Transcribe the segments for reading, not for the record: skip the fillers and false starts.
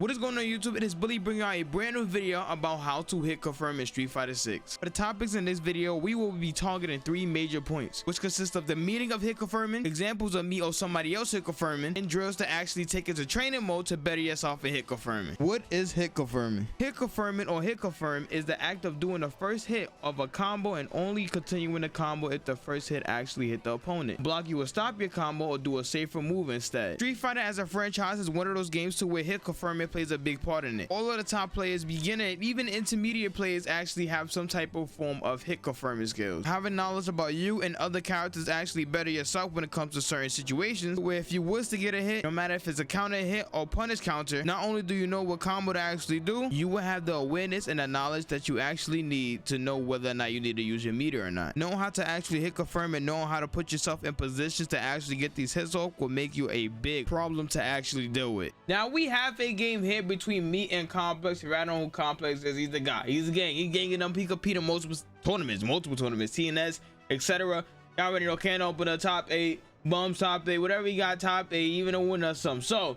What is going on YouTube? It is Billy bringing out a brand new video about how to hit confirm in Street Fighter 6. For the topics in this video, we will be targeting 3 major points, which consist of the meaning of hit confirming, examples of me or somebody else hit confirming, and drills to actually take into training mode to better yourself in hit confirming. What is hit confirming? Hit confirming or hit confirm is the act of doing the first hit of a combo and only continuing the combo if the first hit actually hit the opponent. Block you will stop your combo or do a safer move instead. Street Fighter as a franchise is one of those games to where hit confirming plays a big part in it. All of the top players, beginner, and even intermediate players actually have some type of form of hit confirming skills. Having knowledge about you and other characters actually better yourself when it comes to certain situations where if you was to get a hit, no matter if it's a counter hit or punish counter, not only do you know what combo to actually do, you will have the awareness and the knowledge that you actually need to know whether or not you need to use your meter or not. Knowing how to actually hit confirm and knowing how to put yourself in positions to actually get these hits off will make you a big problem to actually deal with. Now we have a game here between me and Complex. If I don't know who Complex is, he's the guy. He's the gang. He's ganging them. He compete in multiple tournaments, TNS, etc. Y'all already know. Can open a top 8, bums top 8, whatever he got top 8, even a winner or something. So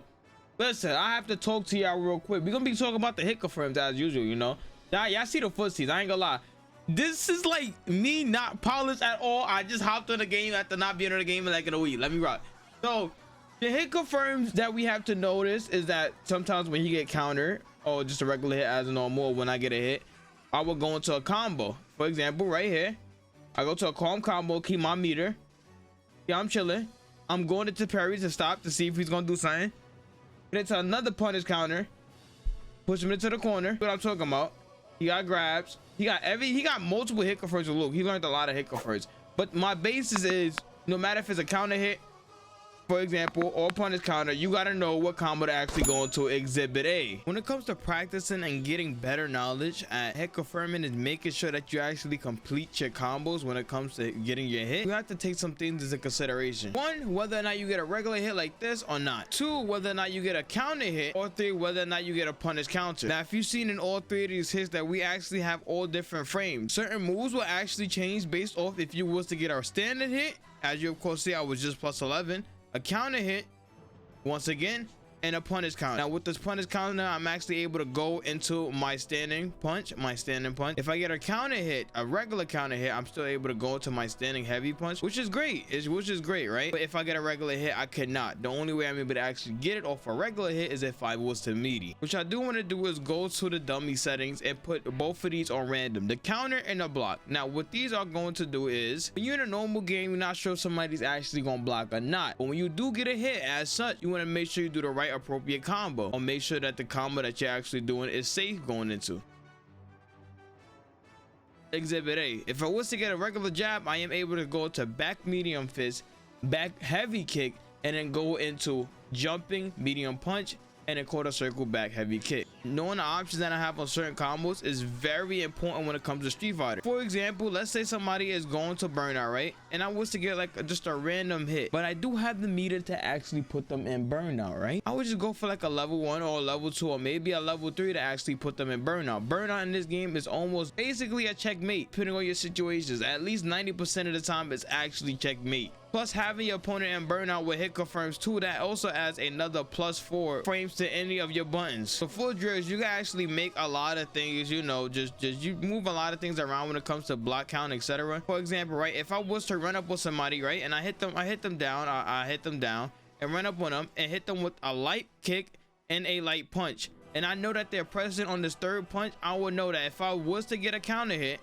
listen, I have to talk to y'all real quick. We're gonna be talking about the hit confirms as usual, you know. Y'all see the footsies. I ain't gonna lie. This is like me not polished at all. I just hopped on the game after not being on the game in like in a week. Let me rock. So the hit confirms that we have to notice is that sometimes when you get countered or just a regular hit as a normal, when I get a hit, I will go into a combo. For example, right here, I go to a calm combo, keep my meter. Yeah, I'm chilling. I'm going into parry to stop to see if he's gonna do something. Get into another punish counter, push him into the corner. What I'm talking about. He got grabs. He got multiple hit confirms with Luke. He learned a lot of hit confirms. But my basis is no matter if it's a counter hit, for example, or punish counter, you got to know what combo to actually go into exhibit A. When it comes to practicing and getting better knowledge at hit confirming is making sure that you actually complete your combos when it comes to getting your hit. You have to take some things into consideration. 1, whether or not you get a regular hit like this or not. 2, whether or not you get a counter hit. Or 3, whether or not you get a punish counter. Now, if you've seen in all 3 of these hits that we actually have all different frames. Certain moves will actually change based off if you was to get our standard hit. As you of course see, I was just plus 11. A counter hit once again, and a punish counter. Now with this punish counter, I'm actually able to go into my standing punch. If I get a counter hit, a regular counter hit, I'm still able to go into my standing heavy punch, which is great, right? But if I get a regular hit, I cannot. The only way I'm able to actually get it off a regular hit is if I was to meaty. Which I do want to do is go to the dummy settings and put both of these on random, the counter and the block. Now what these are going to do is when you're in a normal game, you're not sure if somebody's actually gonna block or not, but when you do get a hit as such, you want to make sure you do the right appropriate combo or make sure that the combo that you're actually doing is safe going into exhibit A. If I was to get a regular jab, I am able to go to back medium fist, back heavy kick, and then go into jumping medium punch and a quarter circle back heavy kick. Knowing the options that I have on certain combos is very important when it comes to Street Fighter. For example, let's say somebody is going to burnout, right? And I was to get like just a random hit, but I do have the meter to actually put them in burnout, right? I would just go for like a level 1 or a level 2 or maybe a level 3 to actually put them in burnout. Burnout in this game is almost basically a checkmate, depending on your situations. At least 90% of the time it's actually checkmate. Plus having your opponent in burnout with hit confirms too, that also adds another +4 frames to any of your buttons. So full drills, you can actually make a lot of things, you know, just you move a lot of things around when it comes to block count, etc. For example, right, if I was to run up with somebody, right, and I hit them down and run up on them and hit them with a light kick and a light punch, and I know that they're present on this third punch, I would know that if I was to get a counter hit,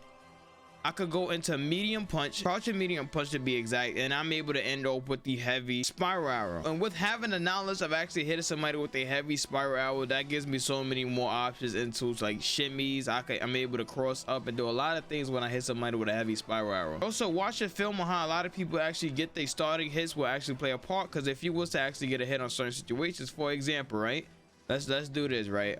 I could go into medium punch, crouching medium punch to be exact, and I'm able to end up with the heavy spiral arrow. And with having the knowledge of actually hitting somebody with a heavy spiral arrow, that gives me so many more options into like shimmies. I'm able to cross up and do a lot of things when I hit somebody with a heavy spiral arrow. Also, watch a film on how a lot of people actually get their starting hits will actually play a part, because if you was to actually get a hit on certain situations, for example, right, let's do this, right,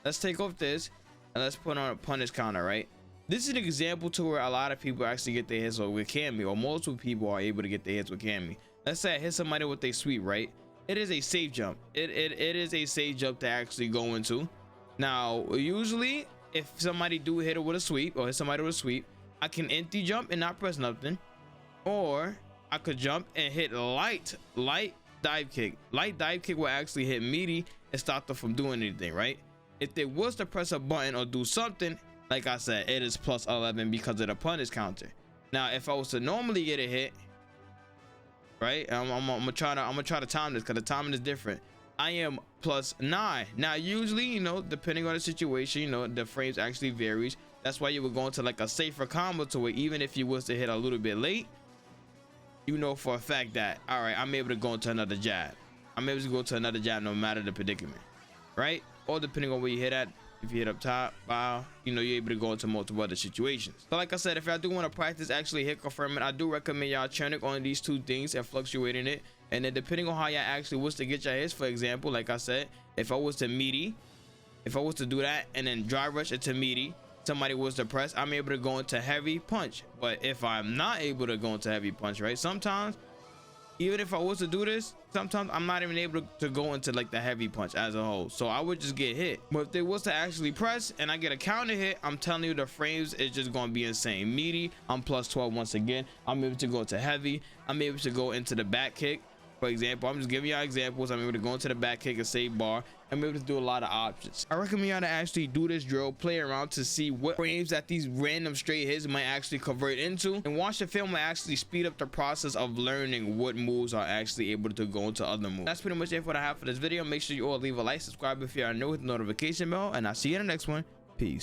let's take off this and let's put on a punish counter, right? This is an example to where a lot of people actually get their hits with Cammy, or multiple people are able to get their hits with Cammy. Let's say I hit somebody with a sweep, right? It is a safe jump. It is a safe jump to actually go into. Now, usually, if somebody do hit it with a sweep, or hit somebody with a sweep, I can empty jump and not press nothing. Or I could jump and hit light dive kick. Light dive kick will actually hit meaty it stopped them from doing anything, right? If they was to press a button or do something, like I said, it is plus 11 because of the punish counter. Now, if I was to normally get a hit, right, I'm gonna try to time this because the timing is different. I am plus 9. Now, usually, you know, depending on the situation, you know, the frames actually varies. That's why you would go into like a safer combo to where even if you was to hit a little bit late, you know for a fact that, all right, I'm able to go into another jab. I'm able to go to another jab no matter the predicament, right? Or depending on where you hit at. If you hit up top, wow, you know, you're able to go into multiple other situations. So like I said, if y'all do want to practice actually hit confirming, I do recommend y'all churning on these two things and fluctuating it. And then depending on how y'all actually was to get your hits, for example, like I said, if I was to meaty, if I was to do that and then dry rush it to meaty, somebody was to press, I'm able to go into heavy punch. But if I'm not able to go into heavy punch, right, sometimes even if I was to do this, sometimes I'm not even able to go into like the heavy punch as a whole, so I would just get hit. But if they was to actually press and I get a counter hit, I'm telling you, the frames is just going to be insane. Meaty, I'm plus 12 once again. I'm able to go into heavy. I'm able to go into the back kick. For example, I'm just giving y'all examples. I'm able to go into the back kick and save bar. I'm able to do a lot of options. I recommend y'all to actually do this drill, play around to see what frames that these random straight hits might actually convert into, and watch the film will actually speed up the process of learning what moves are actually able to go into other moves. That's pretty much it for what I have for this video. Make sure you all leave a like, subscribe if you are new, with the notification bell, and I'll see you in the next one. Peace.